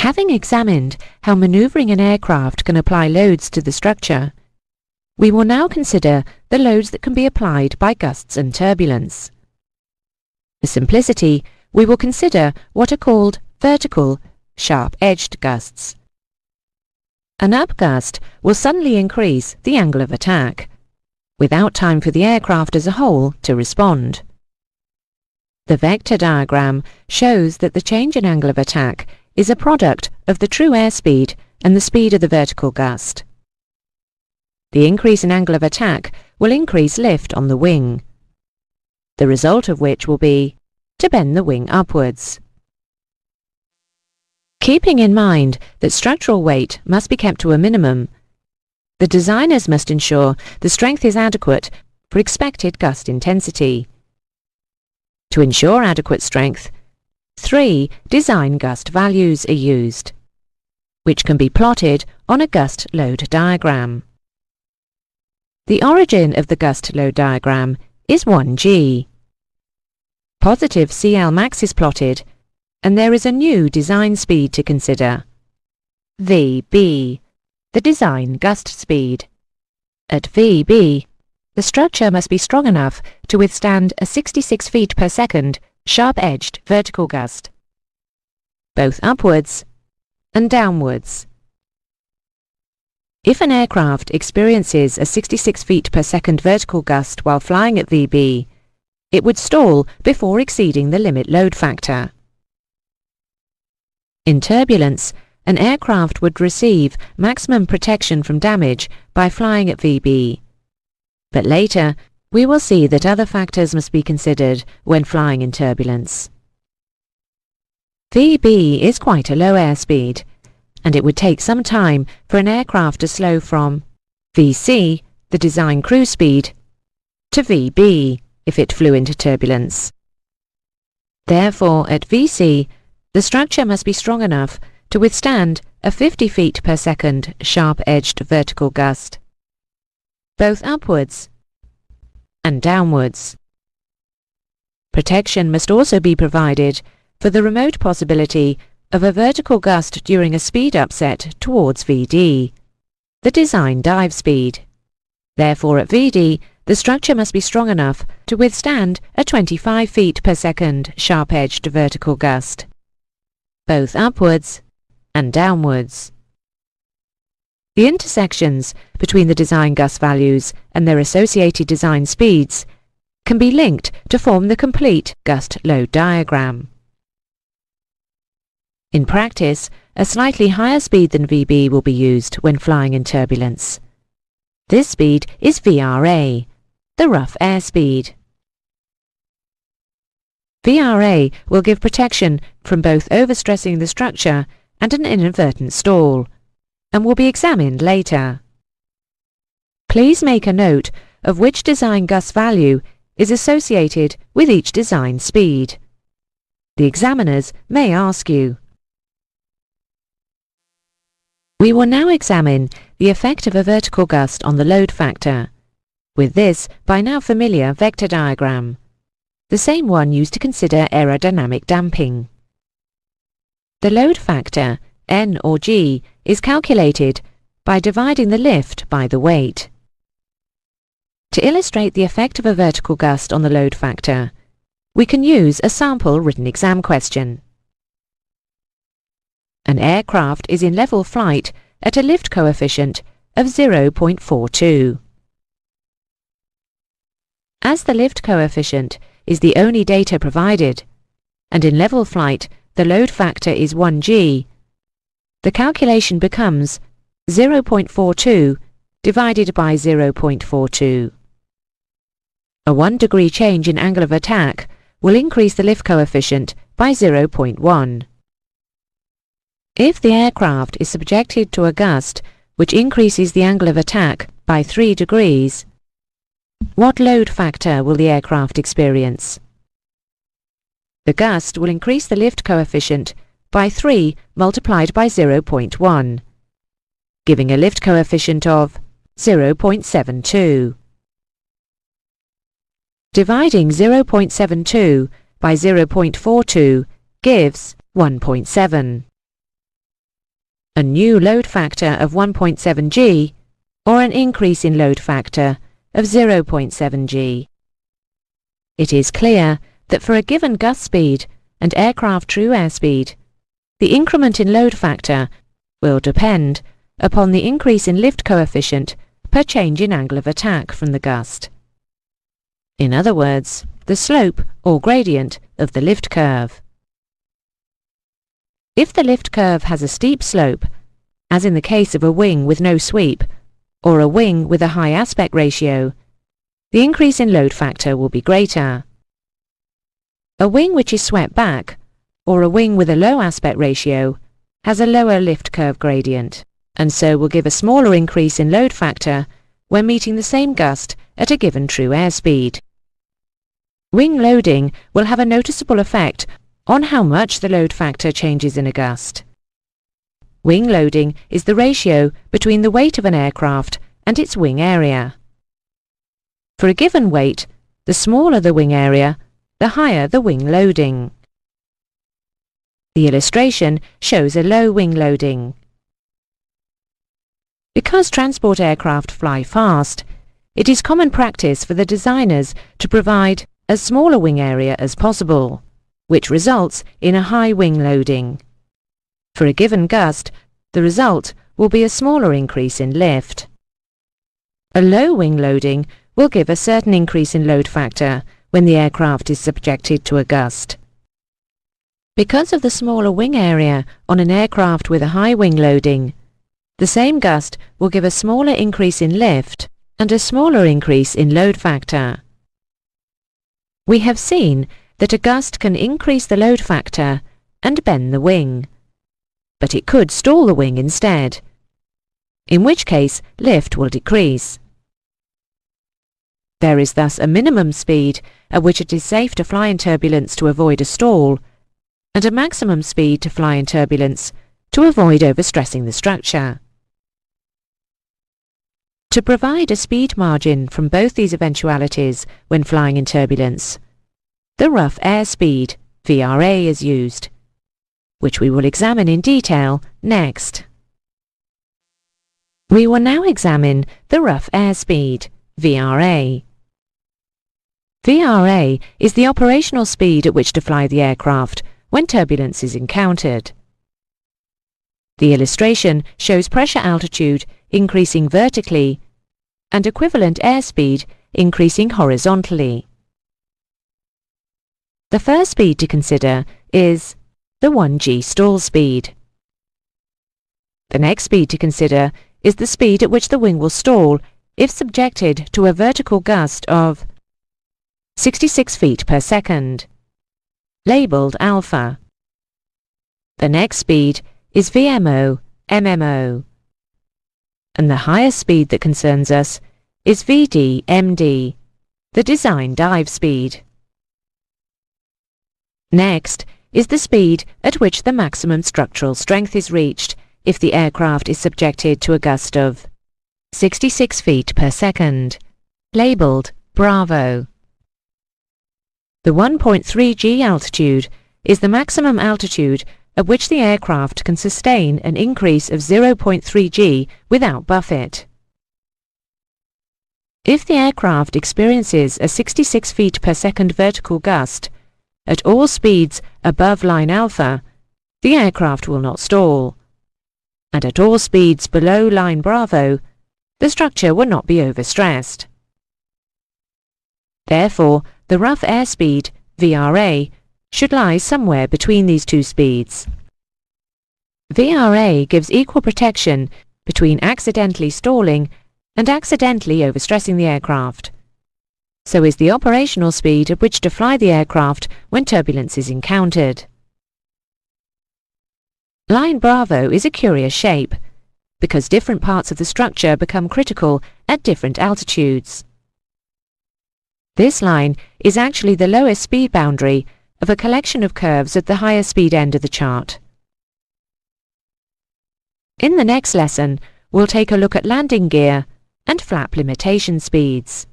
Having examined how manoeuvring an aircraft can apply loads to the structure, we will now consider the loads that can be applied by gusts and turbulence. For simplicity, we will consider what are called vertical, sharp-edged gusts. An up gust will suddenly increase the angle of attack, without time for the aircraft as a whole to respond. The vector diagram shows that the change in angle of attack is a product of the true airspeed and the speed of the vertical gust. The increase in angle of attack will increase lift on the wing, the result of which will be to bend the wing upwards. Keeping in mind that structural weight must be kept to a minimum, the designers must ensure the strength is adequate for expected gust intensity. To ensure adequate strength, 3 design gust values are used, which can be plotted on a gust load diagram. The origin of the gust load diagram is 1g. Positive CL max is plotted, and there is a new design speed to consider, VB, the design gust speed. At VB, the structure must be strong enough to withstand a 66 feet per second sharp-edged vertical gust, both upwards and downwards. If an aircraft experiences a 66 feet per second vertical gust while flying at VB, it would stall before exceeding the limit load factor. In turbulence, an aircraft would receive maximum protection from damage by flying at VB. But later, we will see that other factors must be considered when flying in turbulence. VB is quite a low airspeed, and it would take some time for an aircraft to slow from VC, the design cruise speed, to VB if it flew into turbulence. Therefore, at VC, the structure must be strong enough to withstand a 50 feet per second sharp-edged vertical gust, both upwards and downwards. Protection must also be provided for the remote possibility of a vertical gust during a speed upset towards VD, the design dive speed. Therefore, at VD, the structure must be strong enough to withstand a 25 feet per second sharp-edged vertical gust, both upwards and downwards. The intersections between the design gust values and their associated design speeds can be linked to form the complete gust load diagram. In practice, a slightly higher speed than VB will be used when flying in turbulence. This speed is VRA, the rough airspeed. VRA will give protection from both overstressing the structure and an inadvertent stall, and will be examined later. Please make a note of which design gust value is associated with each design speed. The examiners may ask you. We will now examine the effect of a vertical gust on the load factor, with this by now familiar vector diagram, the same one used to consider aerodynamic damping. The load factor, N or G, is calculated by dividing the lift by the weight. To illustrate the effect of a vertical gust on the load factor, we can use a sample written exam question. An aircraft is in level flight at a lift coefficient of 0.42. As the lift coefficient is the only data provided, and in level flight the load factor is 1g, the calculation becomes 0.42 divided by 0.42. A 1 degree change in angle of attack will increase the lift coefficient by 0.1. If the aircraft is subjected to a gust which increases the angle of attack by 3 degrees, what load factor will the aircraft experience? The gust will increase the lift coefficient by 3 multiplied by 0.1, giving a lift coefficient of 0.72. Dividing 0.72 by 0.42 gives 1.7. a new load factor of 1.7 g or an increase in load factor of 0.7 g. It is clear that for a given gust speed and aircraft true airspeed, the increment in load factor will depend upon the increase in lift coefficient per change in angle of attack from the gust. In other words, the slope or gradient of the lift curve. If the lift curve has a steep slope, as in the case of a wing with no sweep, or a wing with a high aspect ratio, the increase in load factor will be greater. A wing which is swept back, or a wing with a low aspect ratio, has a lower lift curve gradient, and so will give a smaller increase in load factor when meeting the same gust at a given true airspeed. Wing loading will have a noticeable effect on how much the load factor changes in a gust. Wing loading is the ratio between the weight of an aircraft and its wing area. For a given weight, the smaller the wing area, the higher the wing loading. The illustration shows a low wing loading. Because transport aircraft fly fast, it is common practice for the designers to provide as small a wing area as possible, which results in a high wing loading. For a given gust, the result will be a smaller increase in lift. A low wing loading will give a certain increase in load factor when the aircraft is subjected to a gust. Because of the smaller wing area on an aircraft with a high wing loading, the same gust will give a smaller increase in lift and a smaller increase in load factor. We have seen that a gust can increase the load factor and bend the wing, but it could stall the wing instead, in which case lift will decrease. There is thus a minimum speed at which it is safe to fly in turbulence to avoid a stall, and a maximum speed to fly in turbulence to avoid overstressing the structure. To provide a speed margin from both these eventualities when flying in turbulence, the rough airspeed, VRA, is used, which we will examine in detail next. We will now examine the rough airspeed, VRA. VRA is the operational speed at which to fly the aircraft when turbulence is encountered. The illustration shows pressure altitude increasing vertically and equivalent airspeed increasing horizontally. The first speed to consider is the 1g stall speed. The next speed to consider is the speed at which the wing will stall if subjected to a vertical gust of 66 feet per second, labelled alpha. The next speed is VMO, MMO. And the highest speed that concerns us is VD, MD, the design dive speed. Next is the speed at which the maximum structural strength is reached if the aircraft is subjected to a gust of 66 feet per second, labelled Bravo. The 1.3 g altitude is the maximum altitude at which the aircraft can sustain an increase of 0.3 g without buffet. If the aircraft experiences a 66 feet per second vertical gust at all speeds above line alpha, the aircraft will not stall, and at all speeds below line Bravo, the structure will not be overstressed. Therefore, the rough airspeed, VRA, should lie somewhere between these two speeds. VRA gives equal protection between accidentally stalling and accidentally overstressing the aircraft. So is the operational speed at which to fly the aircraft when turbulence is encountered. Line Bravo is a curious shape, because different parts of the structure become critical at different altitudes. This line is actually the lowest speed boundary of a collection of curves at the higher speed end of the chart. In the next lesson, we'll take a look at landing gear and flap limitation speeds.